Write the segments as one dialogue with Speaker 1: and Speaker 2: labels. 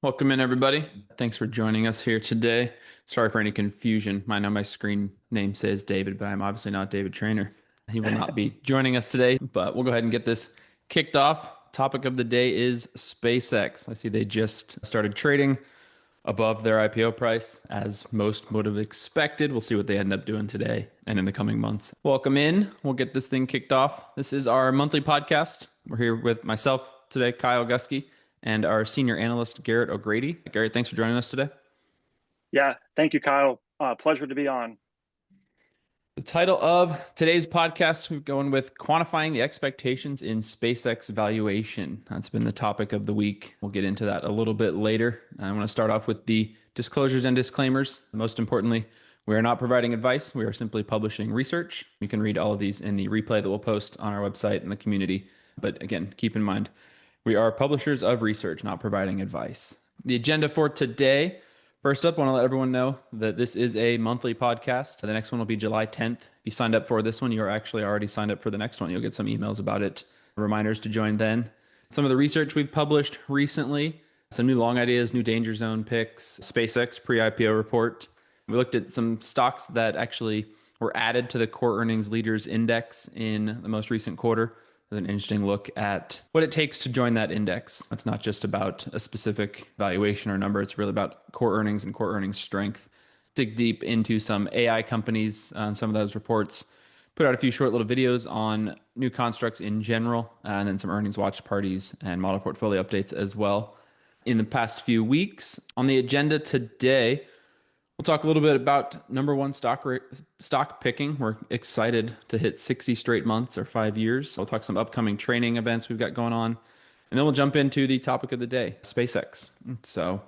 Speaker 1: Welcome in, everybody. Thanks for joining us here today. Sorry for any confusion. I know my screen name says David, but I'm obviously not David Trainer. He will not be joining us today, but we'll go ahead and get this kicked off. Topic of the day is SpaceX. I see they just started trading above their IPO price, as most would have expected. We'll see what they end up doing today and in the coming months. Welcome in. We'll get this thing kicked off. This is our monthly podcast. We're here with myself today, Kyle Gusky, and our senior analyst, Garrett O'Grady. Garrett, thanks for joining us today.
Speaker 2: Yeah, thank you, Kyle. Pleasure to be on.
Speaker 1: The title of today's podcast, we're going with Quantifying the Expectations in SpaceX Valuation. That's been the topic of the week. We'll get into that a little bit later. I want to start off with the disclosures and disclaimers. Most importantly, we are not providing advice. We are simply publishing research. You can read all of these in the replay that we'll post on our website in the community. But again, keep in mind, we are publishers of research, not providing advice. The agenda for today. First up, I want to let everyone know that this is a monthly podcast. The next one will be July 10th. If you signed up for this one, you're actually already signed up for the next one. You'll get some emails about it, reminders to join then. Some of the research we've published recently, some new long ideas, new danger zone picks, SpaceX pre-IPO report. We looked at some stocks that actually were added to the core earnings leaders index in the most recent quarter. An interesting look at what it takes to join that index. It's not just about a specific valuation or number. It's really about core earnings and core earnings strength. Dig deep into some AI companies on some of those reports. Put out a few short little videos on new constructs in general, and then some earnings watch parties and model portfolio updates as well. In the past few weeks, on the agenda today, we'll talk a little bit about number one stock picking. We're excited to hit 60 straight months or 5 years. We'll talk some upcoming training events we've got going on. And then we'll jump into the topic of the day, SpaceX. So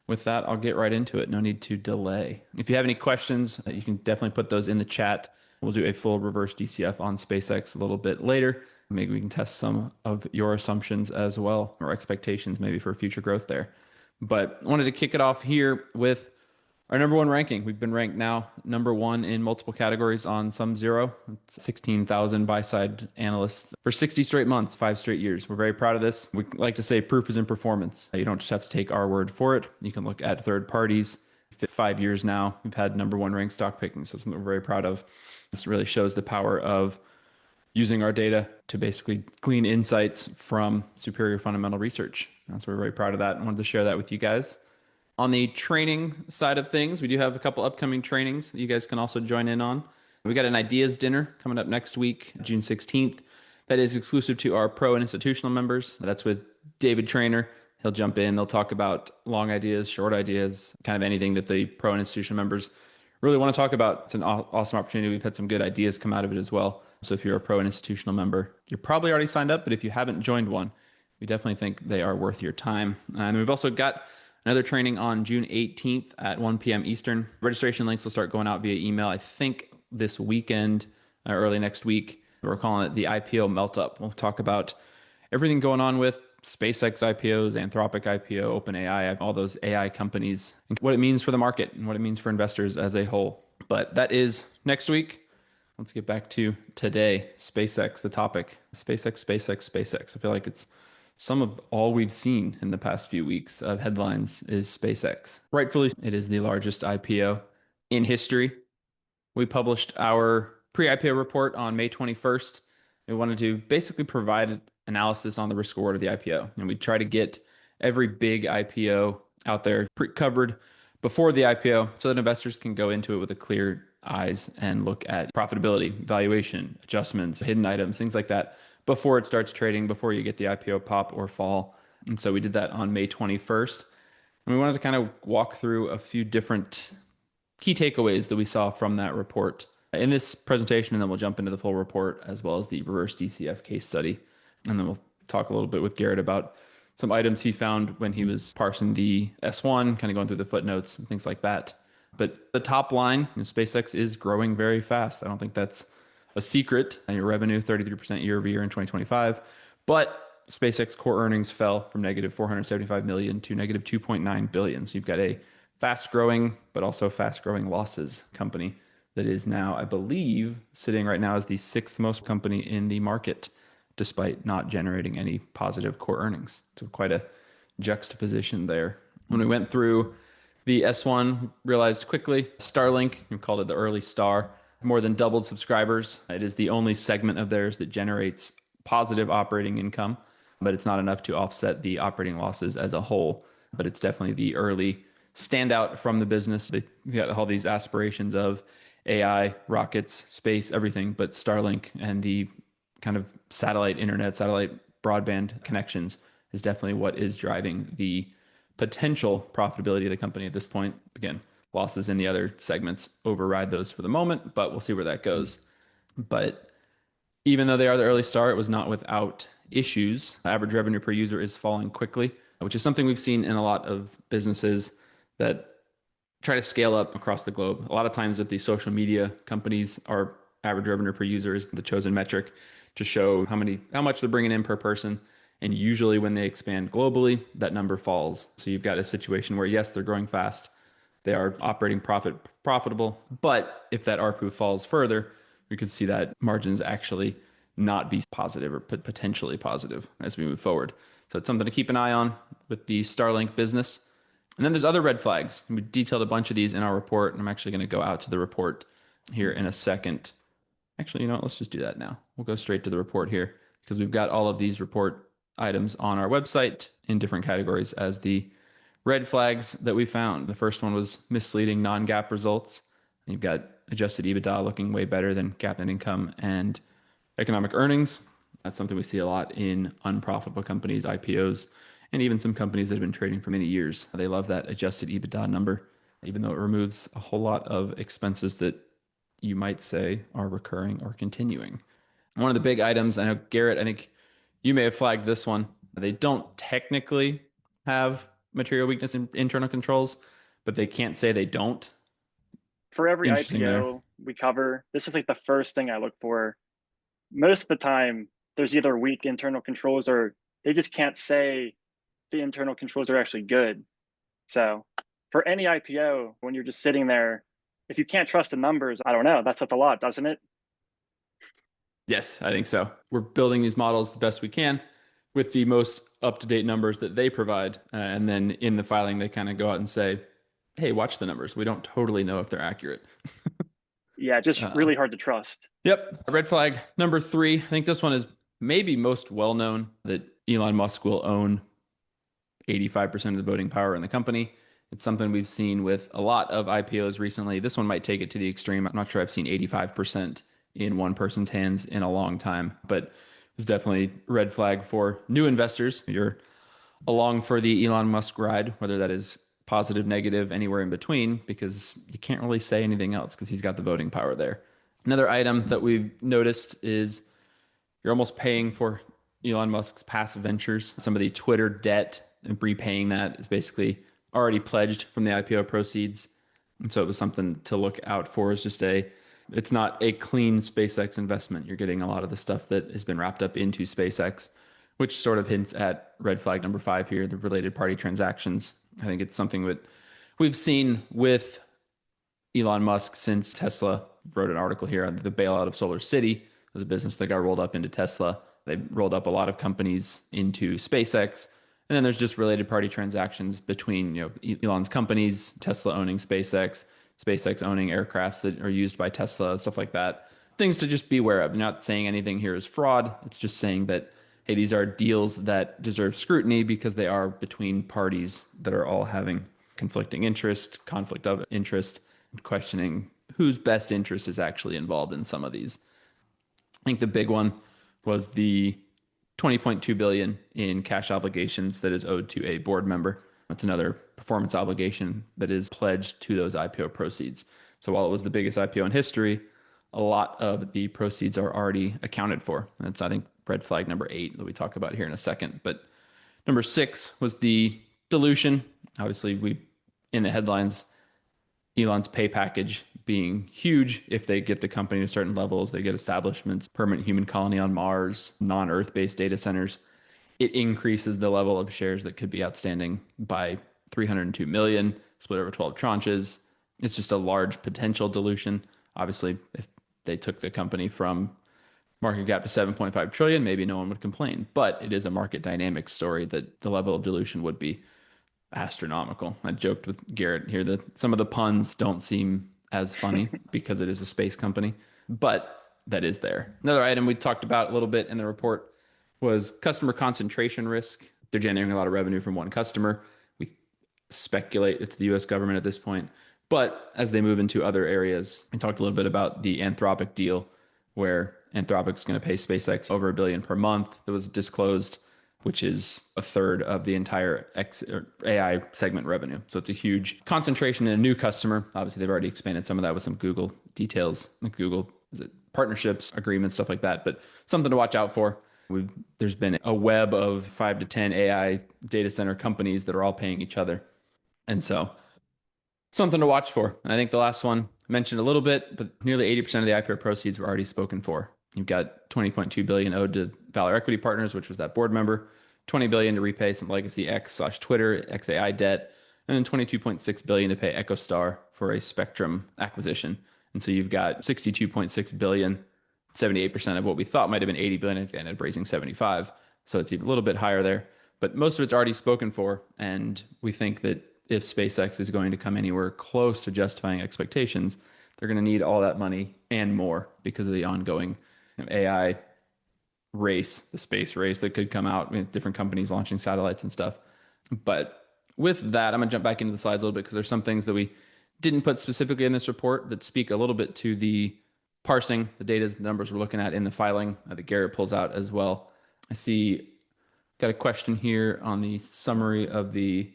Speaker 1: with that, I'll get right into it. No need to delay. If you have any questions, you can definitely put those in the chat. We'll do a full reverse DCF on SpaceX a little bit later. Maybe we can test some of your assumptions as well, or expectations maybe for future growth there. But I wanted to kick it off here with our number one ranking. We've been ranked now number one in multiple categories on SumZero. It's 16,000 buy-side analysts for 60 straight months, 5 straight years. We're very proud of this. We like to say proof is in performance. You don't just have to take our word for it. You can look at third parties. 5 years now, we've had number one ranked stock picking. So it's something we're very proud of. This really shows the power of using our data to basically glean insights from superior fundamental research. That's why we're very proud of that. I wanted to share that with you guys. On the training side of things, we do have a couple upcoming trainings that you guys can also join in on. We got an ideas dinner coming up next week, June 16th. That is exclusive to our pro and institutional members. That's with David Trainer. He'll jump in. They'll talk about long ideas, short ideas, kind of anything that the pro and institutional members really want to talk about. It's an awesome opportunity. We've had some good ideas come out of it as well. So if you're a pro and institutional member, you're probably already signed up, but if you haven't joined one, we definitely think they are worth your time. And we've also got another training on June 18th at 1 p.m. Eastern. Registration links will start going out via email, I think this weekend or early next week. We're calling it the IPO Melt-Up. We'll talk about everything going on with SpaceX IPOs, Anthropic IPO, OpenAI, all those AI companies, and what it means for the market and what it means for investors as a whole. But that is next week. Let's get back to today. SpaceX, the topic. SpaceX. I feel like it's some of all we've seen in the past few weeks of headlines is SpaceX. Rightfully, it is the largest IPO in history. We published our pre-IPO report on May 21st. We wanted to basically provide analysis on the risk reward of the IPO. And we try to get every big IPO out there covered before the IPO so that investors can go into it with a clear eyes and look at profitability, valuation, adjustments, hidden items, things like that, before it starts trading, before you get the IPO pop or fall. And so we did that on May 21st. And we wanted to kind of walk through a few different key takeaways that we saw from that report in this presentation, and then we'll jump into the full report as well as the reverse DCF case study. And then we'll talk a little bit with Garrett about some items he found when he was parsing the S1, kind of going through the footnotes and things like that. But the top line, SpaceX is growing very fast. I don't think that's a secret. Your revenue 33% year over year in 2025, but SpaceX core earnings fell from negative 475 million to negative 2.9 billion. So you've got a fast growing, but also fast growing losses company that is now, I believe, sitting right now as the sixth most company in the market, despite not generating any positive core earnings. So quite a juxtaposition there. When we went through the S1, realized quickly Starlink, we called it the early star, more than doubled subscribers. It is the only segment of theirs that generates positive operating income, but it's not enough to offset the operating losses as a whole. But it's definitely the early standout from the business. They got all these aspirations of AI, rockets, space, everything, but Starlink and the kind of satellite internet, satellite broadband connections is definitely what is driving the potential profitability of the company at this point. Again, losses in the other segments override those for the moment, but we'll see where that goes. But even though they are the early star, it was not without issues. Average revenue per user is falling quickly, which is something we've seen in a lot of businesses that try to scale up across the globe. A lot of times with the social media companies, our average revenue per user is the chosen metric to show how much they're bringing in per person. And usually when they expand globally, that number falls. So you've got a situation where yes, they're growing fast, they are operating profitable, but if that ARPU falls further, we could see that margins actually not be positive or potentially positive as we move forward. So it's something to keep an eye on with the Starlink business. And then there's other red flags. We detailed a bunch of these in our report, and I'm actually going to go out to the report here in a second. Actually, you know what? Let's just do that now. We'll go straight to the report here because we've got all of these report items on our website in different categories as the red flags that we found. The first one was misleading non-GAAP results. You've got adjusted EBITDA looking way better than GAAP net income and economic earnings. That's something we see a lot in unprofitable companies, IPOs, and even some companies that have been trading for many years. They love that adjusted EBITDA number, even though it removes a whole lot of expenses that you might say are recurring or continuing. One of the big items, I know, Garrett, I think you may have flagged this one. They don't technically have material weakness in internal controls, but they can't say they don't.
Speaker 2: For every
Speaker 1: Interesting there.
Speaker 2: IPO we cover, this is like the first thing I look for. Most of the time, there's either weak internal controls or they just can't say the internal controls are actually good. So for any IPO, when you're just sitting there, if you can't trust the numbers, I don't know, that's a lot, doesn't it?
Speaker 1: Yes, I think so. We're building these models the best we can with the most up-to-date numbers that they provide. And then in the filing, they kind of go out and say, hey, watch the numbers. We don't totally know if they're accurate.
Speaker 2: Yeah, just
Speaker 1: Uh,
Speaker 2: really hard to trust.
Speaker 1: yep. Red flag number 3. I think this one is maybe most well known that Elon Musk will own 85% of the voting power in the company. It's something we've seen with a lot of IPOs recently. This one might take it to the extreme. I'm not sure I've seen 85% in one person's hands in a long time, but it's definitely red flag for new investors. You're along for the Elon Musk ride, whether that is positive, negative, anywhere in between, because you can't really say anything else because he's got the voting power there. Another item that we've noticed is you're almost paying for Elon Musk's past ventures. Some of the Twitter debt and repaying that is basically already pledged from the IPO proceeds. And so it was something to look out for. It's not a clean SpaceX investment. You're getting a lot of the stuff that has been wrapped up into SpaceX, which sort of hints at red flag number 5 here, the related party transactions. I think it's something that we've seen with Elon Musk since Tesla wrote an article here on the bailout of Solar City. It was a business that got rolled up into Tesla. They rolled up a lot of companies into SpaceX. And then there's just related party transactions between, Elon's companies, Tesla owning SpaceX, SpaceX owning aircrafts that are used by Tesla, stuff like that. Things to just be aware of. They're not saying anything here is fraud. It's just saying that, hey, these are deals that deserve scrutiny because they are between parties that are all having conflicting interest, conflict of interest, questioning whose best interest is actually involved in some of these. I think the big one was the 20.2 billion in cash obligations that is owed to a board member. That's another performance obligation that is pledged to those IPO proceeds. So while it was the biggest IPO in history, a lot of the proceeds are already accounted for. That's, I think, red flag number 8 that we talk about here in a second. But number 6 was the dilution. Obviously, we in the headlines, Elon's pay package being huge if they get the company to certain levels, they get establishments, permanent human colony on Mars, non-Earth based data centers. It increases the level of shares that could be outstanding by 302 million, split over 12 tranches. It's just a large potential dilution. Obviously, if they took the company from market cap to 7.5 trillion, maybe no one would complain. But it is a market dynamic story that the level of dilution would be astronomical. I joked with Garrett here that some of the puns don't seem as funny because it is a space company, but that is there. Another item we talked about a little bit in the report was customer concentration risk. They're generating a lot of revenue from one customer. We speculate it's the US government at this point. But as they move into other areas, we talked a little bit about the Anthropic deal where Anthropic's going to pay SpaceX over $1 billion per month. That was disclosed, which is a third of the entire AI segment revenue. So it's a huge concentration in a new customer. Obviously, they've already expanded some of that with some Google details, like Google partnerships, agreements, stuff like that. But something to watch out for. There's been a web of 5 to 10 AI data center companies that are all paying each other. And so something to watch for. And I think the last one I mentioned a little bit, but nearly 80% of the IPO proceeds were already spoken for. You've got 20.2 billion owed to Valor Equity Partners, which was that board member, 20 billion to repay some legacy X/Twitter XAI debt, and then 22.6 billion to pay EchoStar for a spectrum acquisition. And so you've got 62.6 billion, 78% of what we thought might have been 80 billion. I think they ended up raising 75. So it's even a little bit higher there. But most of it's already spoken for. And we think that if SpaceX is going to come anywhere close to justifying expectations, they're going to need all that money and more because of the ongoing AI race, the space race that could come out with different companies launching satellites and stuff. But with that, I'm going to jump back into the slides a little bit because there's some things that we didn't put specifically in this report that speak a little bit to the parsing, the data, the numbers we're looking at in the filing that Garrett pulls out as well. I see got a question here on the summary of the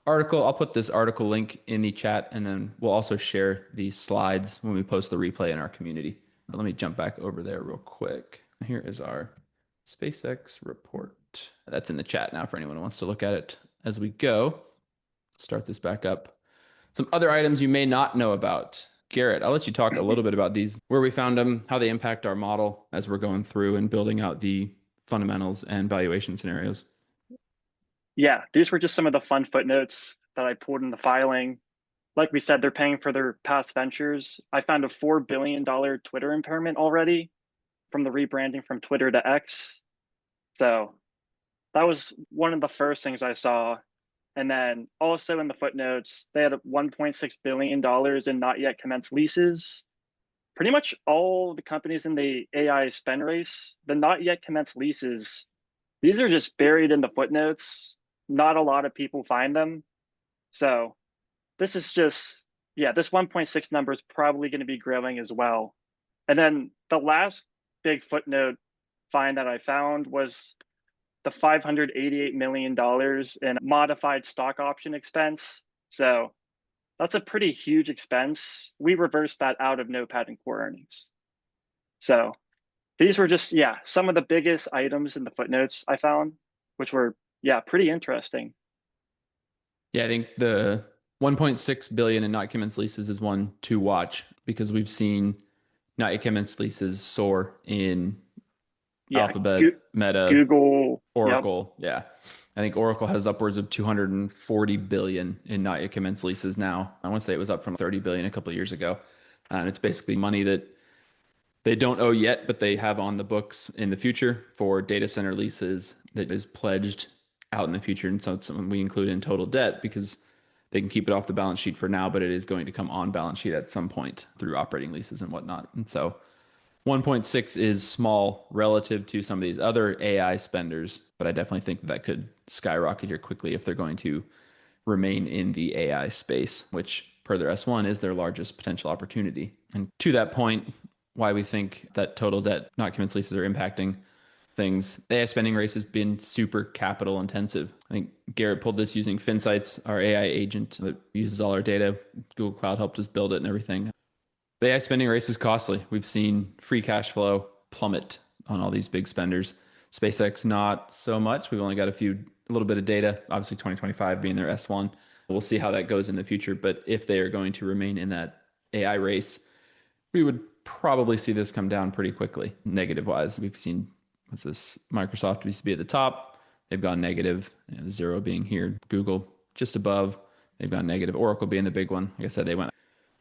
Speaker 1: article. I'll put this article link in the chat, and then we'll also share these slides when we post the replay in our community. But let me jump back over there real quick. Here is our SpaceX report. That's in the chat now for anyone who wants to look at it as we go. Start this back up. Some other items you may not know about. Garrett, I'll let you talk a little bit about these, where we found them, how they impact our model as we're going through and building out the fundamentals and valuation scenarios.
Speaker 2: Yeah, these were just some of the fun footnotes that I pulled in the filing. Like we said, they're paying for their past ventures. I found a $4 billion Twitter impairment already from the rebranding from Twitter to X. So that was one of the first things I saw. And then also in the footnotes, they had $1.6 billion in not yet commenced leases. Pretty much all the companies in the AI spend race, the not yet commenced leases, these are just buried in the footnotes. Not a lot of people find them. So this is just, yeah, this 1.6 number is probably going to be growing as well. And then the last big footnote find that I found was the $588 million in modified stock option expense. So that's a pretty huge expense. We reversed that out of NOPAT and core earnings. So these were just, yeah, some of the biggest items in the footnotes I found, which were, yeah, pretty interesting.
Speaker 1: Yeah, I think the 1.6 billion in not commenced leases is one to watch because we've seen not yet commenced leases soar in
Speaker 2: Yeah,
Speaker 1: Alphabet, Meta,
Speaker 2: Google, yep.
Speaker 1: Oracle. Yeah. I think Oracle has upwards of 240 billion in not yet commenced leases now. I want to say it was up from 30 billion a couple of years ago. And it's basically money that they don't owe yet, but they have on the books in the future for data center leases that is pledged out in the future. And so it's something we include in total debt because they can keep it off the balance sheet for now, but it is going to come on balance sheet at some point through operating leases and whatnot. And so 1.6 is small relative to some of these other AI spenders, but I definitely think that could skyrocket here quickly if they're going to remain in the AI space, which per their S1 is their largest potential opportunity. And to that point, why we think that total debt, not commenced leases, are impacting things. The AI spending race has been super capital intensive. I think Garrett pulled this using Finsights, our AI agent that uses all our data. Google Cloud helped us build it and everything. The AI spending race is costly. We've seen free cash flow plummet on all these big spenders. SpaceX, not so much. We've only got a little bit of data, obviously 2025 being their S1. We'll see how that goes in the future. But if they are going to remain in that AI race, we would probably see this come down pretty quickly, negative wise. We've seen, what's this? Microsoft used to be at the top. They've gone negative, the zero being here. Google just above. They've gone negative. Oracle being the big one. Like I said, they went,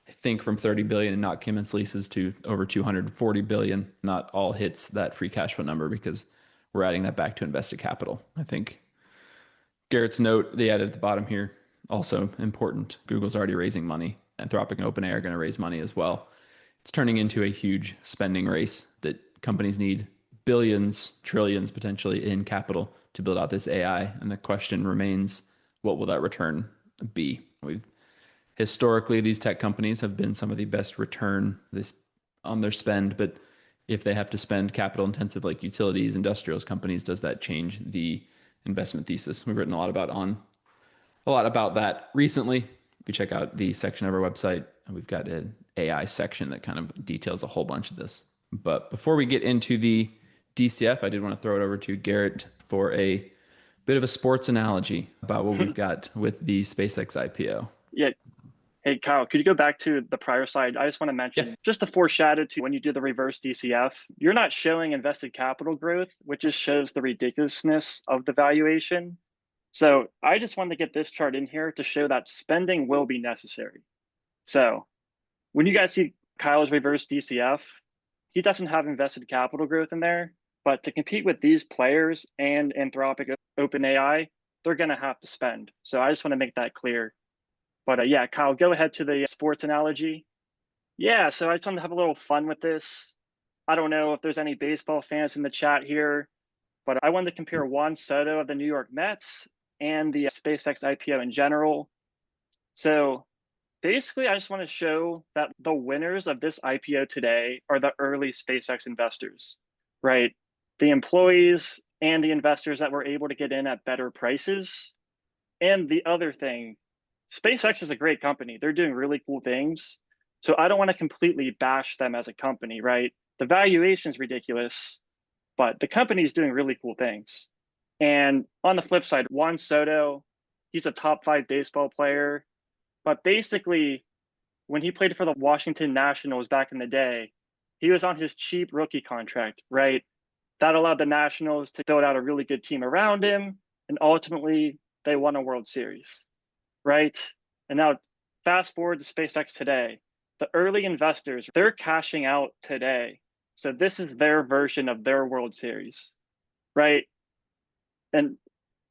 Speaker 1: I think, from 30 billion in not commenced leases to over 240 billion. Not all hits that free cash flow number because we're adding that back to invested capital. I think Garrett's note they added at the bottom here, also important. Google's already raising money. Anthropic and OpenAI are going to raise money as well. It's turning into a huge spending race that companies need billions, trillions potentially in capital to build out this AI. And the question remains, what will that return be? We've historically, these tech companies have been some of the best return this on their spend, but if they have to spend capital intensive like utilities, industrials companies, does that change the investment thesis? We've written a lot about that recently. If you check out the section of our website, we've got an AI section that kind of details a whole bunch of this. But before we get into the DCF, I did want to throw it over to Garrett for a bit of a sports analogy about what we've got with the SpaceX IPO.
Speaker 2: Yeah. Hey, Kyle, could you go back to the prior slide? I just want to
Speaker 1: Yeah.
Speaker 2: mention just the foreshadow to when you do the reverse DCF, you're not showing invested capital growth, which just shows the ridiculousness of the valuation. So I just wanted to get this chart in here to show that spending will be necessary. So when you guys see Kyle's reverse DCF, he doesn't have invested capital growth in there, but to compete with these players and Anthropic OpenAI, they're going to have to spend. So I just want to make that clear. But yeah, Kyle, go ahead to the sports analogy. Yeah, so I just wanted to have a little fun with this. I don't know if there's any baseball fans in the chat here, but I wanted to compare Juan Soto of the New York Mets and the SpaceX IPO in general. So basically, I just want to show that the winners of this IPO today are the early SpaceX investors, right? The employees and the investors that were able to get in at better prices. And the other thing, SpaceX is a great company. They're doing really cool things. So I don't want to completely bash them as a company, right? The valuation is ridiculous, but the company is doing really cool things. And on the flip side, Juan Soto, he's a top 5 baseball player. But basically, when he played for the Washington Nationals back in the day, he was on his cheap rookie contract, right? That allowed the Nationals to build out a really good team around him. And ultimately, they won a World Series, right? And now, fast forward to SpaceX today. The early investors, they're cashing out today. So this is their version of their World Series, right? And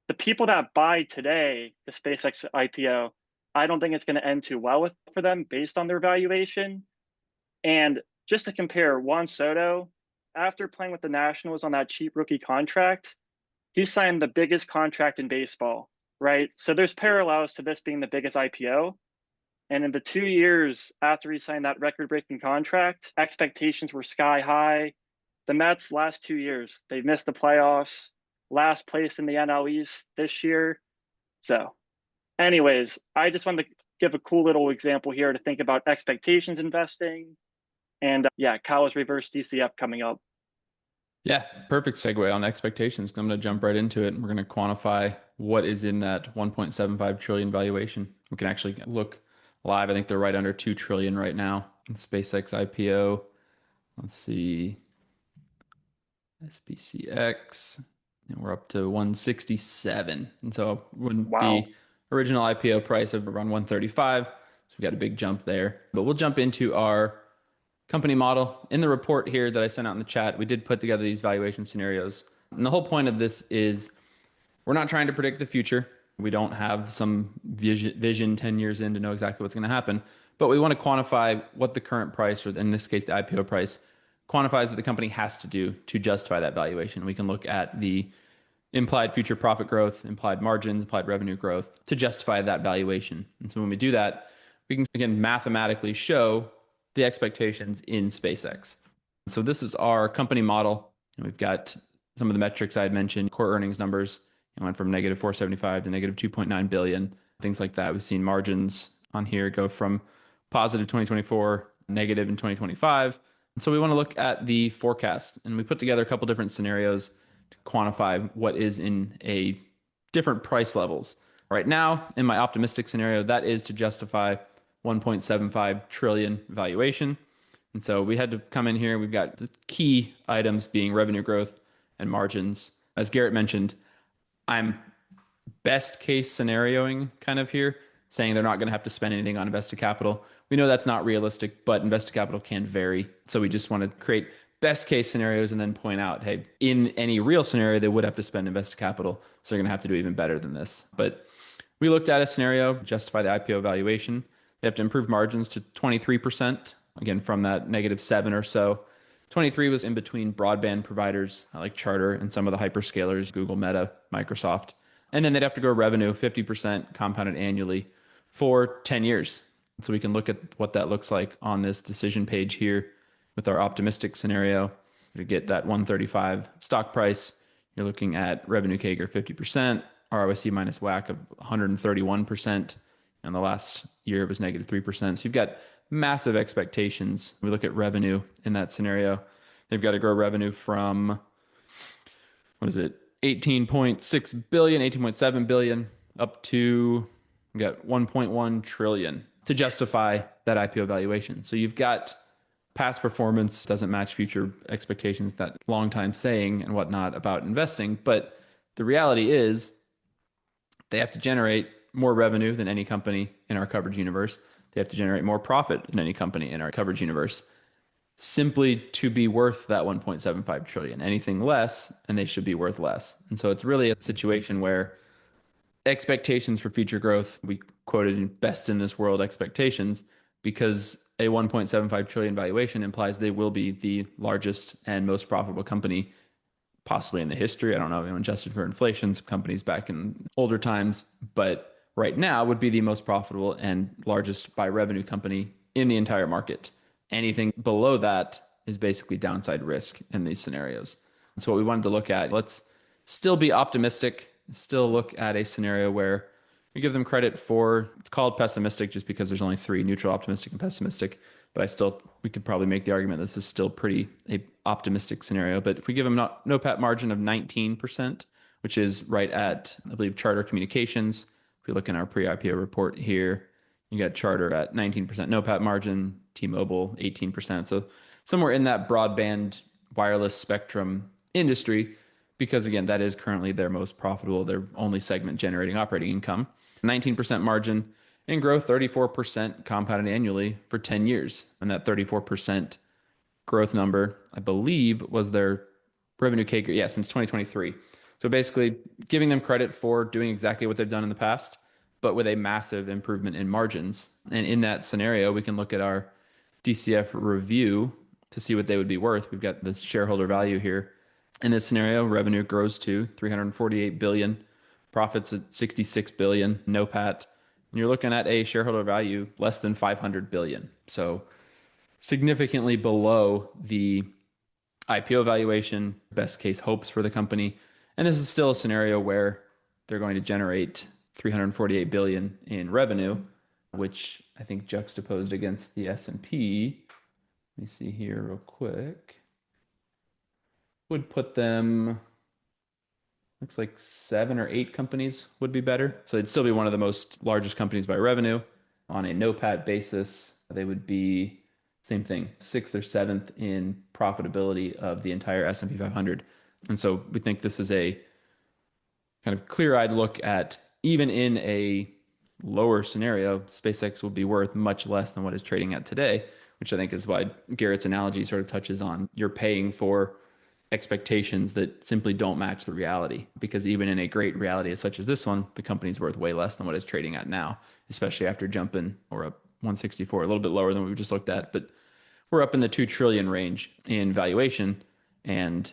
Speaker 2: the people that buy today, the SpaceX IPO, I don't think it's going to end too well for them based on their valuation. And just to compare, Juan Soto, after playing with the Nationals on that cheap rookie contract, he signed the biggest contract in baseball, right? So there's parallels to this being the biggest IPO. And in the 2 years after he signed that record-breaking contract, expectations were sky high. The Mets last 2 years, they missed the playoffs, last place in the NL East this year. So anyways, I just wanted to give a cool little example here to think about expectations investing. And yeah, Kyle's reverse DCF coming up.
Speaker 1: Yeah, perfect segue on expectations. I'm going to jump right into it and we're going to quantify what is in that 1.75 trillion valuation. We can actually look live. I think they're right under 2 trillion right now in SpaceX IPO. Let's see. SPCX, and we're up to 167. And so when
Speaker 2: Wow.
Speaker 1: the original IPO price of around 135, so we got a big jump there. But we'll jump into our company model. In the report here that I sent out in the chat, we did put together these valuation scenarios. And the whole point of this is we're not trying to predict the future. We don't have some vision 10 years in to know exactly what's going to happen. But we want to quantify what the current price, or in this case, the IPO price, quantifies that the company has to do to justify that valuation. We can look at the implied future profit growth, implied margins, implied revenue growth to justify that valuation. And so when we do that, we can again mathematically show the expectations in SpaceX. So this is our company model. And we've got some of the metrics I had mentioned, core earnings numbers. It went from negative 475 to negative 2.9 billion, things like that. We've seen margins on here go from positive 2024, negative in 2025. And so we want to look at the forecast, and we put together a couple different scenarios to quantify what is in a different price levels. Right now, in my optimistic scenario, that is to justify 1.75 trillion valuation. And so we had to come in here. We've got the key items being revenue growth and margins. As Garrett mentioned, I'm best case scenarioing kind of here, saying they're not going to have to spend anything on invested capital. We know that's not realistic, but invested capital can vary. So we just want to create best case scenarios and then point out, hey, in any real scenario, they would have to spend invested capital. So they're going to have to do even better than this. But we looked at a scenario, justify the IPO valuation. They have to improve margins to 23%, again, from that -7 or so. 23 was in between broadband providers like Charter and some of the hyperscalers, Google, Meta, Microsoft. And then they'd have to grow revenue 50% compounded annually for 10 years. So we can look at what that looks like on this decision page here with our optimistic scenario. To get that 135 stock price, you're looking at revenue CAGR 50%, ROIC minus WACC of 131%. And the last year it was -3%. So you've got massive expectations. We look at revenue in that scenario. They've got to grow revenue from, what is it, 18.6 billion, 18.7 billion, up to, we got 1.1 trillion to justify that IPO valuation. So you've got past performance doesn't match future expectations, that long time saying and whatnot about investing. But the reality is they have to generate more revenue than any company in our coverage universe. They have to generate more profit than any company in our coverage universe simply to be worth that 1.75 trillion. Anything less, and they should be worth less. And so it's really a situation where expectations for future growth, we quoted in best in this world expectations, because a 1.75 trillion valuation implies they will be the largest and most profitable company possibly in the history. I don't know, adjusted for inflation, some companies back in older times, but right now would be the most profitable and largest by revenue company in the entire market. Anything below that is basically downside risk in these scenarios. And so what we wanted to look at, let's still be optimistic, still look at a scenario where we give them credit for, it's called pessimistic just because there's only three, neutral, optimistic, and pessimistic. But we could probably make the argument this is still pretty a optimistic scenario. But if we give them NOPAT margin of 19%, which is right at, I believe, Charter Communications. If we look in our pre-IPO report here, you got Charter at 19% NOPAT margin, T-Mobile 18%. So somewhere in that broadband wireless spectrum industry, because again, that is currently their most profitable, their only segment generating operating income. 19% margin and grow 34% compounded annually for 10 years. And that 34% growth number, I believe, was their revenue CAGR, since 2023. So basically giving them credit for doing exactly what they've done in the past, but with a massive improvement in margins. And in that scenario, we can look at our DCF review to see what they would be worth. We've got this shareholder value here. In this scenario, revenue grows to 348 billion, profits at 66 billion, NOPAT, and you're looking at a shareholder value less than 500 billion. So significantly below the IPO valuation, best case hopes for the company. And this is still a scenario where they're going to generate 348 billion in revenue, which I think juxtaposed against the S&P, let me see here real quick, would put them, looks like 7 or 8 companies would be better. So they'd still be one of the most largest companies by revenue. On a NOPAT basis, they would be same thing, 6th or 7th in profitability of the entire S&P 500. And so we think this is a kind of clear-eyed look at, even in a lower scenario, SpaceX will be worth much less than what it's trading at today, which I think is why Garrett's analogy sort of touches on, you're paying for expectations that simply don't match the reality, because even in a great reality such as this one, the company's worth way less than what it's trading at now, especially after jumping or up 164, a little bit lower than what we just looked at, but we're up in the 2 trillion range in valuation. And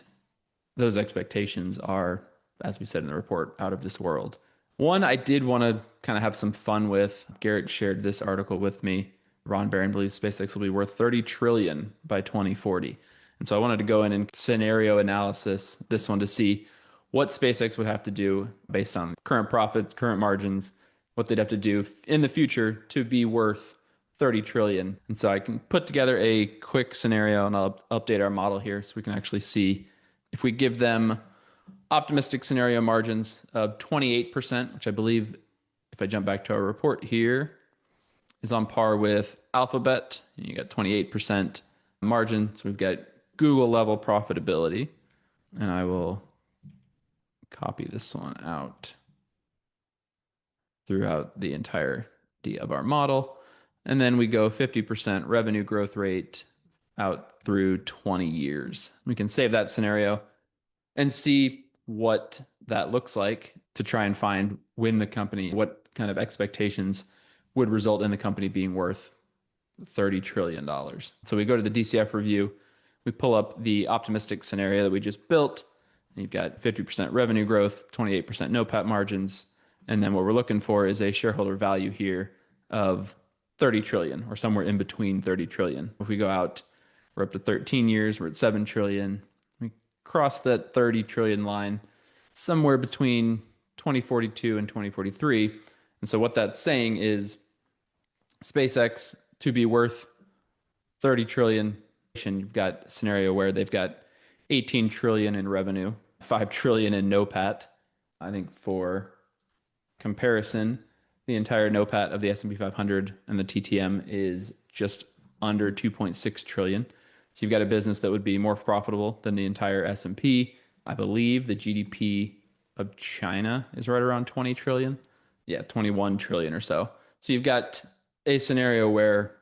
Speaker 1: those expectations are, as we said in the report, out of this world. One I did want to kind of have some fun with, Garrett shared this article with me. Ron Barron believes SpaceX will be worth 30 trillion by 2040. And so I wanted to go in and scenario analysis this one to see what SpaceX would have to do based on current profits, current margins, what they'd have to do in the future to be worth 30 trillion. And so I can put together a quick scenario, and I'll update our model here so we can actually see if we give them optimistic scenario margins of 28%, which I believe, if I jump back to our report here, is on par with Alphabet. And you got 28% margin. So we've got Google level profitability. And I will copy this one out throughout the entirety of our model. And then we go 50% revenue growth rate, out through 20 years. We can save that scenario and see what that looks like to try and find when the company, what kind of expectations would result in the company being worth $30 trillion. So we go to the DCF review, we pull up the optimistic scenario that we just built. You've got 50% revenue growth, 28% NOPAT margins, and then what we're looking for is a shareholder value here of 30 trillion or somewhere in between 30 trillion. If we go out, we're up to 13 years, we're at 7 trillion. We cross that 30 trillion line somewhere between 2042 and 2043. And so what that's saying is SpaceX to be worth 30 trillion. You've got a scenario where they've got 18 trillion in revenue, 5 trillion in NOPAT. I think for comparison, the entire NOPAT of the S&P 500 and the TTM is just under 2.6 trillion. So you've got a business that would be more profitable than the entire S&P. I believe the GDP of China is right around 20 trillion. Yeah, 21 trillion or so. So you've got a scenario where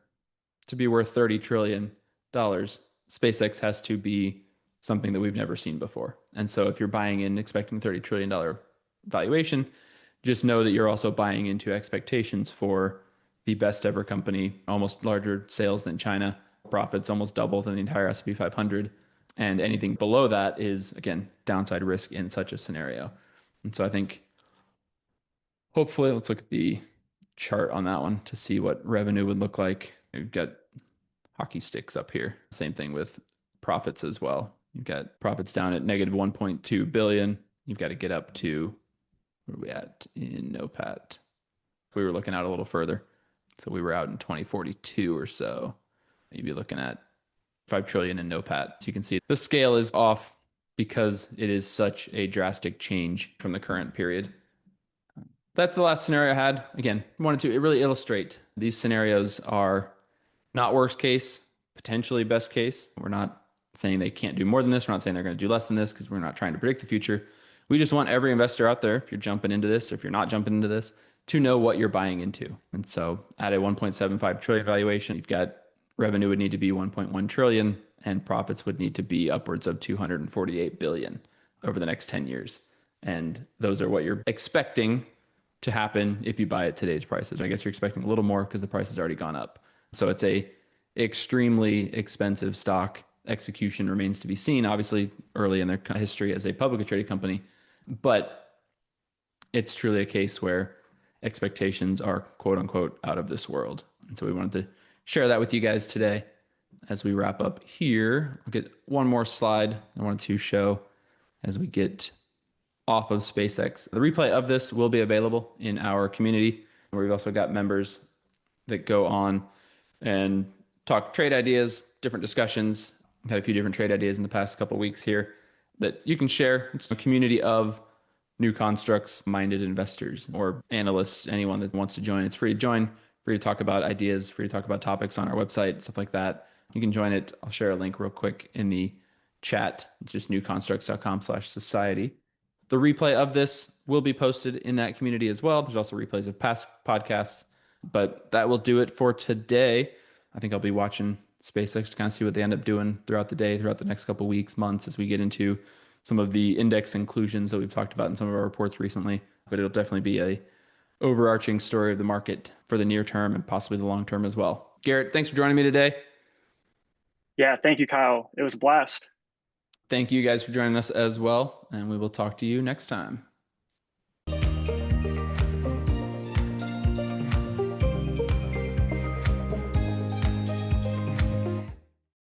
Speaker 1: to be worth $30 trillion, SpaceX has to be something that we've never seen before. And so if you're buying in expecting $30 trillion valuation, just know that you're also buying into expectations for the best ever company, almost larger sales than China, profits almost double than the entire S&P 500. And anything below that is, again, downside risk in such a scenario. And so I think hopefully, let's look at the chart on that one to see what revenue would look like. We've got hockey sticks up here. Same thing with profits as well. You've got profits down at negative 1.2 billion. You've got to get up to where are we at in NOPAT? We were looking out a little further. So we were out in 2042 or so. Maybe looking at 5 trillion in NOPAT. So you can see the scale is off because it is such a drastic change from the current period. That's the last scenario I had. Again, I wanted to really illustrate these scenarios are not worst case, potentially best case. We're not saying they can't do more than this. We're not saying they're going to do less than this because we're not trying to predict the future. We just want every investor out there, if you're jumping into this, or if you're not jumping into this, to know what you're buying into. And so at a 1.75 trillion valuation, you've got revenue would need to be 1.1 trillion and profits would need to be upwards of 248 billion over the next 10 years. And those are what you're expecting to happen if you buy at today's prices. I guess you're expecting a little more because the price has already gone up. So it's a extremely expensive stock. Execution remains to be seen, obviously early in their history as a publicly traded company, but it's truly a case where expectations are quote unquote out of this world. And so we wanted to share that with you guys today as we wrap up here. I'll get one more slide I wanted to show as we get off of SpaceX. The replay of this will be available in our community, where we've also got members that go on and talk trade ideas, different discussions. We've had a few different trade ideas in the past couple of weeks here that you can share. It's a community of new constructs minded investors or analysts, anyone that wants to join. It's free to join, free to talk about ideas, free to talk about topics on our website, stuff like that. You can join it. I'll share a link real quick in the chat. It's just newconstructs.com/society. The replay of this will be posted in that community as well. There's also replays of past podcasts, but that will do it for today. I think I'll be watching SpaceX to kind of see what they end up doing throughout the day, throughout the next couple of weeks, months, as we get into some of the index inclusions that we've talked about in some of our reports recently. But it'll definitely be a overarching story of the market for the near term and possibly the long term as well. Garrett, thanks for joining me today.
Speaker 2: Yeah, thank you, Kyle. It was a blast.
Speaker 1: Thank you guys for joining us as well, and we will talk to you next time.